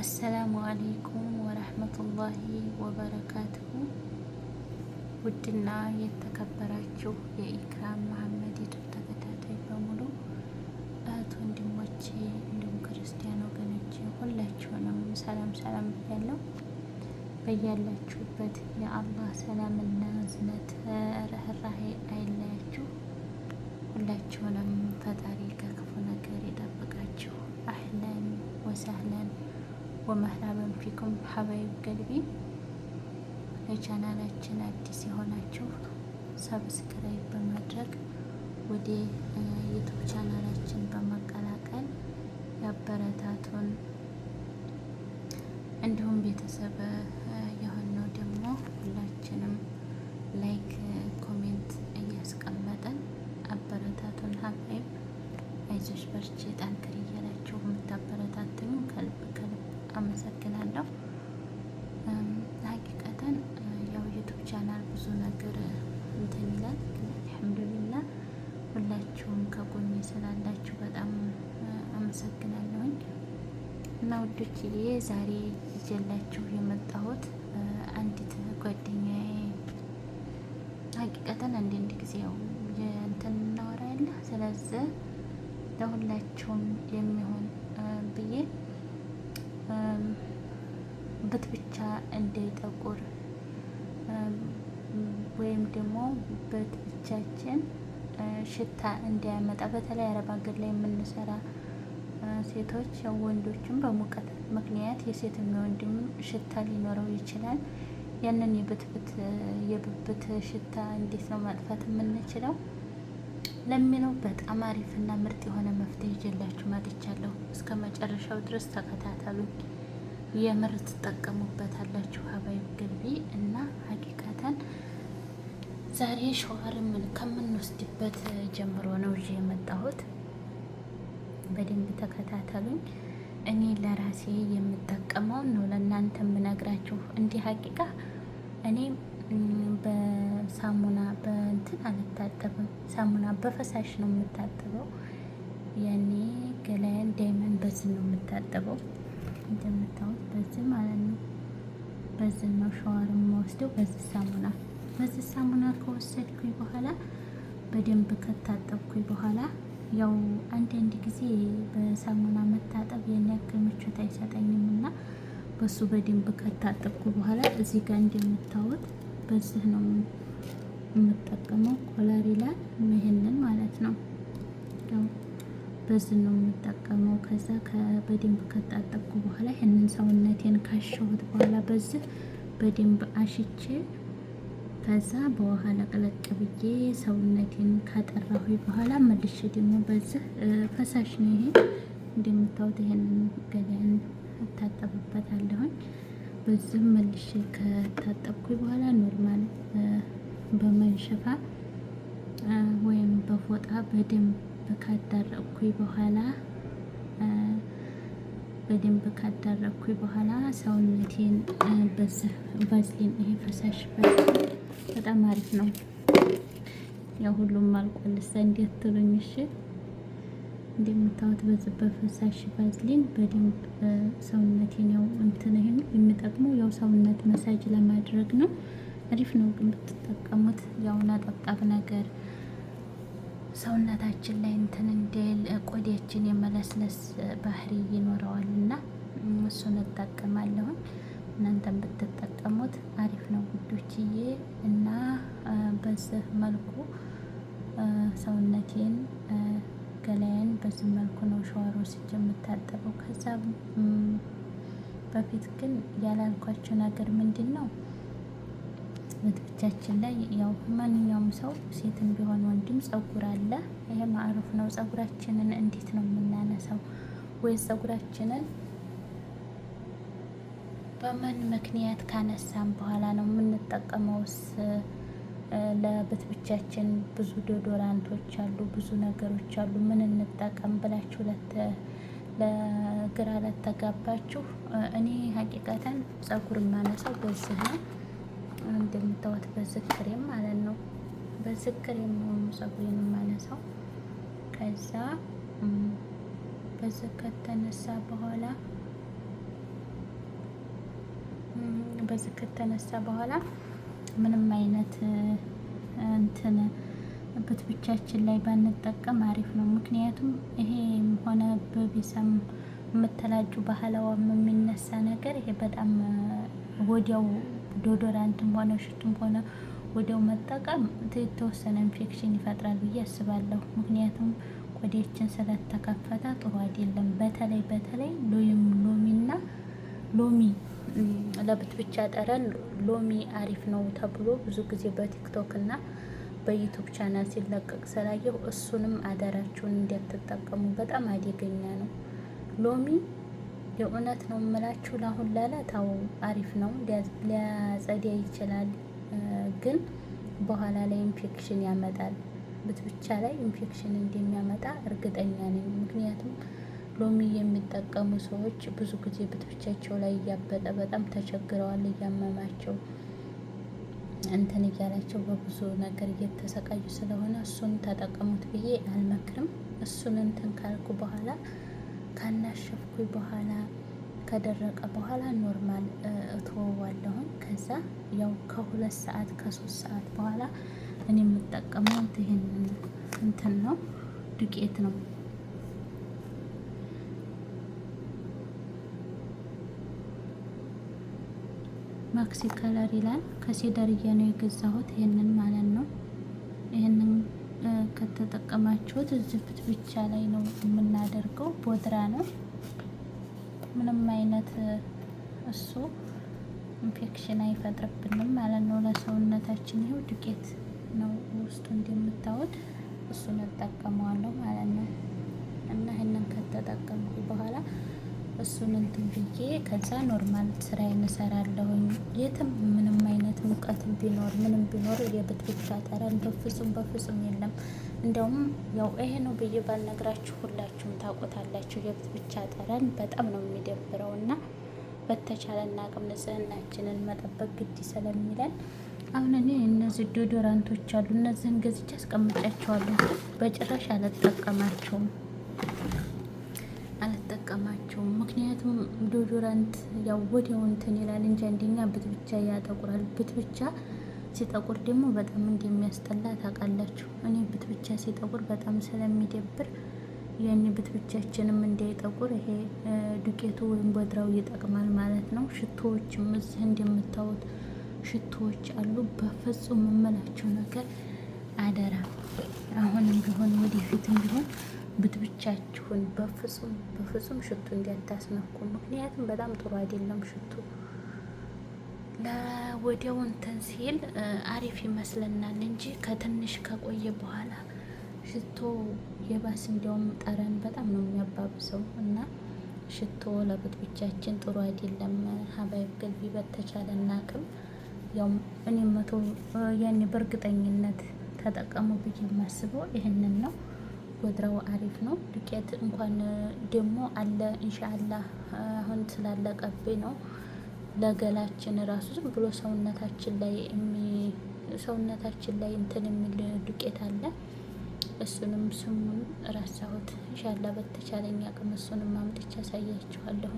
አሰላሙ አለይኩም ወረህመቱላሂ ወበረካቱሁ። ውድና የተከበራችሁ የኢክራም መሐመድ ዩቱብ ተከታታይ በሙሉ እህት ወንድሞቼ፣ እንዲሁም ክርስቲያን ወገኖቼ ሁላችሁንም ሰላም ሰላም ብያለሁ። በያላችሁበት የአላህ ሰላምና እዝነት ርህራሄ አይለያችሁ። ሁላችሁንም ፈጣሪ ከክፉ ነገር ይጠብቃችሁ። አህለን ወሰህለን ወመህላበን ፊኩም ሀባይብ ገልቢ። ለቻናላችን አዲስ የሆናችሁ ሰብስክራይብ በማድረግ ወደ ዩቱብ ቻናላችን በመቀላቀል ያበረታቱን። እንዲሁም ቤተሰብ የሆነው ደግሞ ሁላችንም ላይክ ኮሜንት እያስቀመጠን አበረታቱን። ሀባይብ አይዞሽ በርቺ ጠንክሪ እያላችሁ የምታበረታቱኝ ከልብ አመሰግናለሁ። ሀቂቀተን ያው ዩቱብ ቻናል ብዙ ነገር እንትን ይላል፣ ግን አልሐምዱሊላህ ሁላችሁም ከጎኔ ስላላችሁ በጣም አመሰግናለሁኝ። እና ውዶችዬ ዛሬ ይዤላችሁ የመጣሁት አንዲት ጓደኛዬ ሀቂቀተን አንዳንድ ጊዜ ያው እንትን እናወራ ያለ ስለዚህ ለሁላችሁም የሚሆን ብዬ በት ብቻ እንዳይጠቁር ወይም ደግሞ በት ብቻችን ሽታ እንዳያመጣ፣ በተለይ አረብ ሀገር ላይ የምንሰራ ሴቶች ወንዶችም በሙቀት ምክንያት የሴትም የወንድም ሽታ ሊኖረው ይችላል። ያንን የብብት ሽታ እንዴት ነው ማጥፋት የምንችለው ለሚለው በጣም አሪፍና ምርጥ የሆነ መፍትሄ ይዤላችሁ መጥቻለሁ። እስከ መጨረሻው ድረስ ተከታተሉኝ። የምር ትጠቀሙበታላችሁ ሀባይብ ገልቢ። እና ሀቂቃተን ዛሬ ሸዋርም ከምንወስድበት ጀምሮ ነው ይዤ የመጣሁት። በደንብ ተከታተሉኝ። እኔ ለራሴ የምጠቀመውን ነው ለእናንተ የምነግራችሁ። እንዲህ ሀቂቃ እኔ በሳሙና በእንትን አልታጠብም። ሳሙና በፈሳሽ ነው የምታጠበው። ያኔ ገላያን ዳይመንድ በዚህ ነው የምታጠበው፣ እንደምታዩት በዚህ ማለት ነው። በዚህ ነው ሻወር የምወስደው፣ በዚህ ሳሙና ከወሰድኩኝ በኋላ በደንብ ከታጠብኩኝ በኋላ ያው አንዳንድ ጊዜ በሳሙና መታጠብ ያን ያክል ምቾት አይሰጠኝም እና በሱ በደንብ ከታጠብኩ በኋላ እዚህ ጋር እንደምታዩት በዚህ ነው የምጠቀመው። ኮለር ይላል ይሄንን ማለት ነው። በዚህ ነው የምጠቀመው። ከዛ በደንብ ከታጠብኩ በኋላ ይሄንን ሰውነቴን ካሸሁት በኋላ በዚህ በደንብ አሽቼ ከዛ በውሃ ለቅለቅ ብዬ ሰውነቴን ካጠራሁ በኋላ መልሼ ደግሞ በዚህ ፈሳሽ ነው ይሄ እንደምታዩት፣ ይሄንን ገላን እታጠብበታለሁኝ። በዚህም መልሼ ከታጠብኩኝ በኋላ ኖርማል በመንሸፋ ወይም በፎጣ በደንብ ካዳረኩኝ በኋላ ሰውነቴን በዚህ ቫዝሊን፣ ይሄ ፈሳሽ በጣም አሪፍ ነው። ያው ሁሉም አልቆልሳ እንዴት ትሉኝ? እሺ እንደምታዩት በዚህ በፈሳሽ ቫዝሊን በደንብ ሰውነቴን ያው እንትን ይሄን የሚጠቅመው ያው ሰውነት መሳጅ ለማድረግ ነው። አሪፍ ነው ግን ብትጠቀሙት። ያው ነጠብጣብ ነገር ሰውነታችን ላይ እንትን እንዲል ቆዳችን የመለስለስ ባህሪ ይኖረዋል እና እሱን እጠቀማለሁ። እናንተም ብትጠቀሙት አሪፍ ነው ውዶችዬ። እና በዚህ መልኩ ሰውነቴን ገላዬን በዚህ መልኩ ነው ሻወር ወስጄ የምታጠበው። ከዛ በፊት ግን ያላልኳቸው ነገር ምንድን ነው፣ በብቻችን ላይ ያው ማንኛውም ሰው ሴትም ቢሆን ወንድም ፀጉር አለ። ይሄ ማዕሩፍ ነው። ፀጉራችንን እንዴት ነው የምናነሳው? ወይስ ፀጉራችንን በምን ምክንያት ካነሳን በኋላ ነው የምንጠቀመውስ? ለብቻችን ብዙ ዶዶራንቶች አሉ፣ ብዙ ነገሮች አሉ። ምን እንጠቀም ብላችሁ ለግራ ለተጋባችሁ፣ እኔ ሀቂቀተን ፀጉር የማነሳው በዚህ ነው። እንደምታዩት በዚህ ክሬም ማለት ነው። በዚህ ክሬም ነው ፀጉሬን የማነሳው። ከዛ በዚህ ከተነሳ በኋላ በዚህ ከተነሳ በኋላ ምንም አይነት እንትን ብቻችን ላይ ባንጠቀም አሪፍ ነው። ምክንያቱም ይሄም ሆነ በቢሳም የምትላጁ ባህላዋም የሚነሳ ነገር ይሄ በጣም ወዲያው ዶዶራንትም ሆነ ሽቱም ሆነ ወዲያው መጠቀም የተወሰነ ኢንፌክሽን ይፈጥራል ብዬ አስባለሁ። ምክንያቱም ቆዳችን ስለተከፈተ ጥሩ አይደለም። በተለይ ሎሚና ሎሚ ለብቻ ጠረን ሎሚ አሪፍ ነው ተብሎ ብዙ ጊዜ በቲክቶክ እና በዩቱብ ቻናል ሲለቀቅ ስላየሁ እሱንም አደራችሁን እንዳትጠቀሙ፣ በጣም አደገኛ ነው። ሎሚ የእውነት ነው የምላችሁ ለአሁን ላላታው አሪፍ ነው፣ ሊያጸዳ ይችላል። ግን በኋላ ላይ ኢንፌክሽን ያመጣል። ብቻ ላይ ኢንፌክሽን እንደሚያመጣ እርግጠኛ ነኝ። ምክንያቱም ሎሚ የሚጠቀሙ ሰዎች ብዙ ጊዜ ብቻቸው ላይ እያበጠ በጣም ተቸግረዋል፣ እያመማቸው እንትን እያላቸው በብዙ ነገር እየተሰቃዩ ስለሆነ እሱን ተጠቀሙት ብዬ አልመክርም። እሱን እንትን ካልኩ በኋላ ካናሸፍኩኝ በኋላ ከደረቀ በኋላ ኖርማል እተወዋለሁኝ። ከዛ ያው ከ2 ሰዓት ከ3 ሰዓት በኋላ እኔ የምጠቀመው ይሄንን እንትን ነው፣ ዱቄት ነው። ማክሲ ከለር ይላል። ከሴደርያ ነው የገዛሁት ይሄንን ማለት ነው። ይሄንን ከተጠቀማችሁት ዝፍት ብቻ ላይ ነው የምናደርገው። ቦድራ ነው፣ ምንም አይነት እሱ ኢንፌክሽን አይፈጥርብንም ማለት ነው ለሰውነታችን። ይኸው ዱቄት ነው ውስጡ እንደምታዩት፣ እሱን እጠቀመዋለሁ ማለት ነው። እና ይሄንን ከተጠቀምኩ በኋላ እሱን እንትን ብዬ ከዛ ኖርማል ስራዬን እሰራለሁኝ። የትም ምንም አይነት ሙቀት ቢኖር ምንም ቢኖር የብቻ ጠረን በፍጹም የለም። እንደውም ያው ይሄ ነው ብዬ ባልነግራችሁ ሁላችሁም ታውቁታላችሁ። የብቻ ጠረን በጣም ነው የሚደብረው እና በተቻለና አቅም ንጽህናችንን መጠበቅ ግድ ስለሚለን አሁን እኔ እነዚህ ዶዶራንቶች አሉ፣ እነዚህን ገዝቼ አስቀምጫቸዋለሁ። በጭራሽ አልጠቀማቸውም። ምክንያቱም ዶዶራንት ያው ወዲያው እንትን ይላል እንጂ አንደኛ ብቻ ያጠቁራል። ብቻ ሲጠቁር ደግሞ በጣም እንደሚያስጠላ ታውቃላችሁ። እኔ ብቻ ሲጠቁር በጣም ስለሚደብር ያኔ ብቻችንም እንዳይጠቁር ይሄ ዱቄቱ ወይም ቦድራው ይጠቅማል ማለት ነው። ሽቶዎችም እዚህ እንደምታዩት ሽቶዎች አሉ። በፍጹም የምላችሁ ነገር አደራ፣ አሁንም ቢሆን ወደፊትም ቢሆን ብቻችሁን በፍጹም ሽቱ እንዳታስነኩ። ምክንያቱም በጣም ጥሩ አይደለም ሽቱ። ለወዲያው እንትን ሲል አሪፍ ይመስለናል እንጂ ከትንሽ ከቆየ በኋላ ሽቶ የባስ እንዲያውም ጠረን በጣም ነው የሚያባብሰው እና ሽቶ ለብቻችን ጥሩ አይደለም። ሀባይ ገልቢ በተቻለና አቅም ያው እኔ ያኔ በእርግጠኝነት ተጠቀሙ ብዬ የማስበው ይህንን ነው። ቦድራው አሪፍ ነው። ዱቄት እንኳን ደግሞ አለ ኢንሻአላህ አሁን ስላለቀብኝ ነው። ለገላችን ራሱ ዝም ብሎ ሰውነታችን ላይ እንትን የሚል ዱቄት አለ። እሱንም ስሙን ረሳሁት። ኢንሻአላህ በተቻለኝ አቅም እሱንም አምጥቼ አሳያችኋለሁ።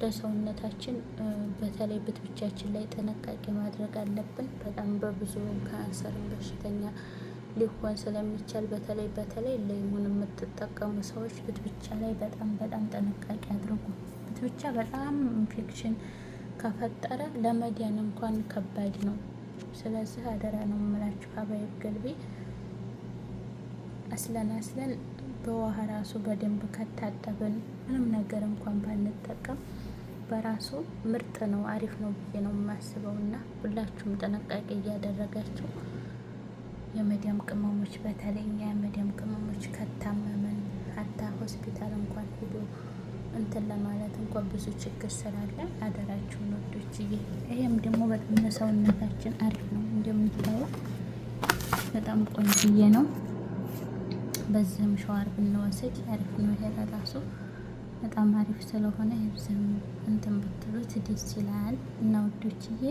ለሰውነታችን በተለይ ብቻችን ላይ ጥንቃቄ ማድረግ አለብን። በጣም በብዙ ካንሰርም በሽተኛ ሊሆን ስለሚቻል በተለይ ሌሞን የምትጠቀሙ ሰዎች ብቻ ላይ በጣም ጥንቃቄ አድርጉ። ብቻ በጣም ኢንፌክሽን ከፈጠረ ለመዳን እንኳን ከባድ ነው። ስለዚህ አደራ ነው የምላችሁ ሀባይ ገልቢ አስለን በውሃ ራሱ በደንብ ከታጠብን ምንም ነገር እንኳን ባንጠቀም በራሱ ምርጥ ነው፣ አሪፍ ነው ብዬ ነው የማስበው። እና ሁላችሁም ጥንቃቄ እያደረጋችሁ የመዲያም ቅመሞች በተለይ የመዲያም ቅመሞች ከታመመን ሀታ ሆስፒታል እንኳን ሄዶ እንትን ለማለት እንኳን ብዙ ችግር ስላለ አደራችሁን ወዶችዬ። ይሄም ደግሞ በጣም ለሰውነታችን አሪፍ ነው። እንደምታዩት በጣም ቆንጅዬ ነው። በዚህም ሸዋር ብንወስድ አሪፍ ነው። ይሄ ራሱ በጣም አሪፍ ስለሆነ ይብዝም እንትን ብትሉት ደስ ይላል። እና ወዶችዬ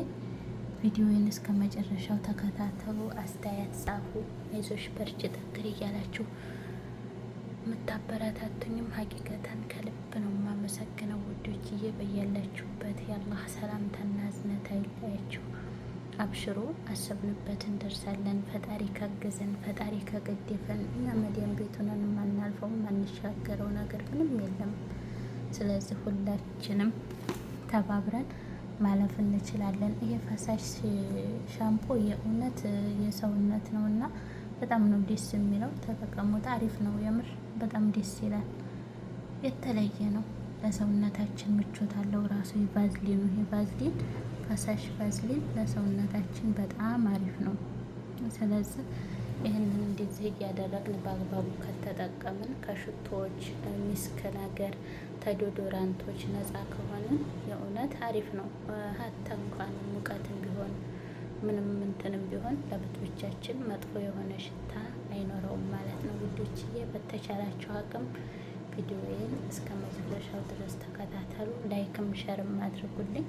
ቪዲዮውን እስከ መጨረሻው ተከታተሉ፣ አስተያየት ጻፉ፣ አይዞሽ በርቺ ጠንክሪ እያላችሁ የምታበረታቱኝም ሀቂቀተን ከልብ ነው የማመሰግነው ውዶችዬ። በያላችሁበት የአላህ ሰላምታና እዝነት አይለያችሁ። አብሽሮ አሰብንበት እንደርሳለን። ፈጣሪ ካገዘን፣ ፈጣሪ ከገደፈን እኛ መዲያን ቤቱንን የማናልፈው የማንሻገረው ነገር ምንም የለም። ስለዚህ ሁላችንም ተባብረን ማለፍ እንችላለን። ይሄ ፈሳሽ ሻምፖ የእውነት የሰውነት ነው እና በጣም ነው ደስ የሚለው። ተጠቀሙት፣ አሪፍ ነው የምር በጣም ደስ ይላል። የተለየ ነው። ለሰውነታችን ምቾት አለው። ራሱ ቫዝሊኑ ይሄ ቫዝሊን ፈሳሽ ቫዝሊን ለሰውነታችን በጣም አሪፍ ነው። ስለዚህ ይህንን እንደዚህ እያደረግን በአግባቡ ከተጠቀምን ከሽቶዎች ሚስክ ነገር ተዶዶራንቶች ነፃ ከሆንን የእውነት አሪፍ ነው። ሀታ እንኳን ሙቀትም ቢሆን ምንም እንትንም ቢሆን ለብቶቻችን መጥፎ የሆነ ሽታ አይኖረውም ማለት ነው ውዶችዬ። በተቻላችሁ አቅም ቪዲዮዬን እስከ መጨረሻው ድረስ ተከታተሉ። ላይክም ሸርም አድርጉልኝ።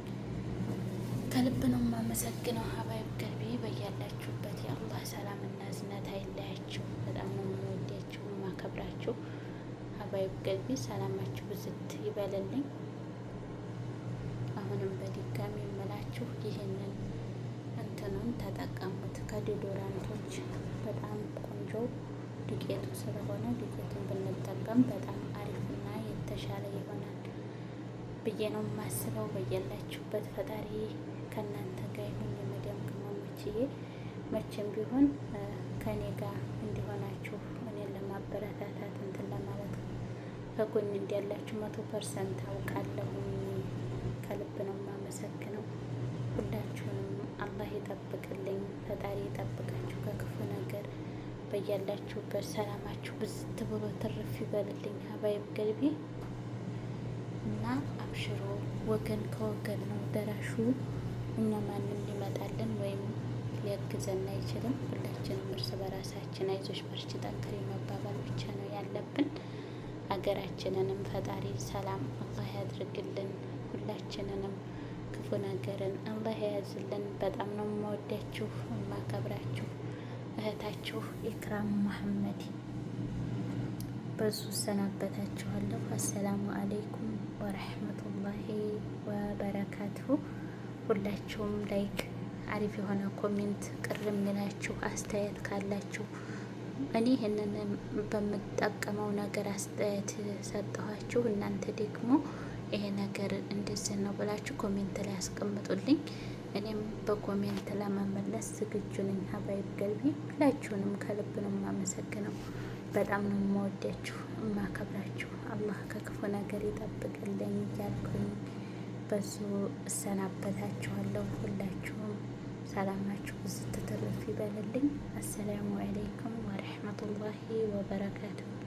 ከልብ ነው የማመሰግነው። ሀባይብ ገልቢ በያላችሁበት የአላህ ሰላም እና እዝነት አይለያችሁ። በጣም ነው የምወዳችሁ የማከብራችሁ። ሀባይብ ገልቢ ሰላማችሁ ብዝት ይበልልኝ። አሁንም በድጋሚ የምላችሁ ይህንን እንትኑን ተጠቀሙት። ከዲዶራንቶች በጣም ቆንጆ ዱቄቱ ስለሆነ ዱቄቱን ብንጠቀም በጣም አሪፍና የተሻለ ይሆናል ብዬ ነው የማስበው። በያላችሁበት ፈጣሪ ከእናንተ ጋር ይሁን። የመዲያም ቅመሞችዬ መቼም ቢሆን ከእኔ ጋር እንዲሆናችሁ እኔን ለማበረታታት እንትን ለማለት ከጎን እንዲያላችሁ 100% አውቃለሁ። ከልብ ነው የማመሰግነው። ሁላችሁንም አላህ ይጠብቅልኝ፣ ፈጣሪ ይጠብቃችሁ ከክፉ ነገር። በያላችሁበት ሰላማችሁ ብዝት ብሎ ትርፍ ይበልልኝ ሀባይብ ገልቢ እና አብሽሮ። ወገን ከወገን ነው ደራሹ። እኛ ማንም ሊመጣልን ወይም ሊያግዘን አይችልም። ሁላችንም እርስ በራሳችን አይዞሽ በርቺ ጠንክሪ መባባል ብቻ ነው ያለብን። ሀገራችንንም ፈጣሪ ሰላም አላህ ያድርግልን። ሁላችንንም ክፉ ነገርን አላህ የያዝልን። በጣም ነው የምወዳችሁ የማከብራችሁ እህታችሁ ኢክራም መሐመድ። በዙ ሰናበታችኋለሁ። አሰላሙ አለይኩም ወረህመቱላሂ ወበረካቱሁ። ሁላችሁም ላይክ፣ አሪፍ የሆነ ኮሜንት፣ ቅር የሚላችሁ አስተያየት ካላችሁ እኔ ይህንን በምጠቀመው ነገር አስተያየት ሰጠኋችሁ። እናንተ ደግሞ ይሄ ነገር እንደዚህ ነው ብላችሁ ኮሜንት ላይ አስቀምጡልኝ። እኔም በኮሜንት ለመመለስ ዝግጁ ነኝ። ሀባይብ ገልቢ ሁላችሁንም ከልብ ነው የማመሰግነው። በጣም ነው የምወዳችሁ የማከብራችሁ። አላህ ከክፉ ነገር ይጠብቅልኝ እያልኩኝ በዙ እሰናበታችኋለሁ። ሁላችሁም ሰላማችሁ ብዙ ትትርፍ ይበልልኝ። አሰላሙ አለይኩም ወረህመቱላሂ ወበረካቱሁ።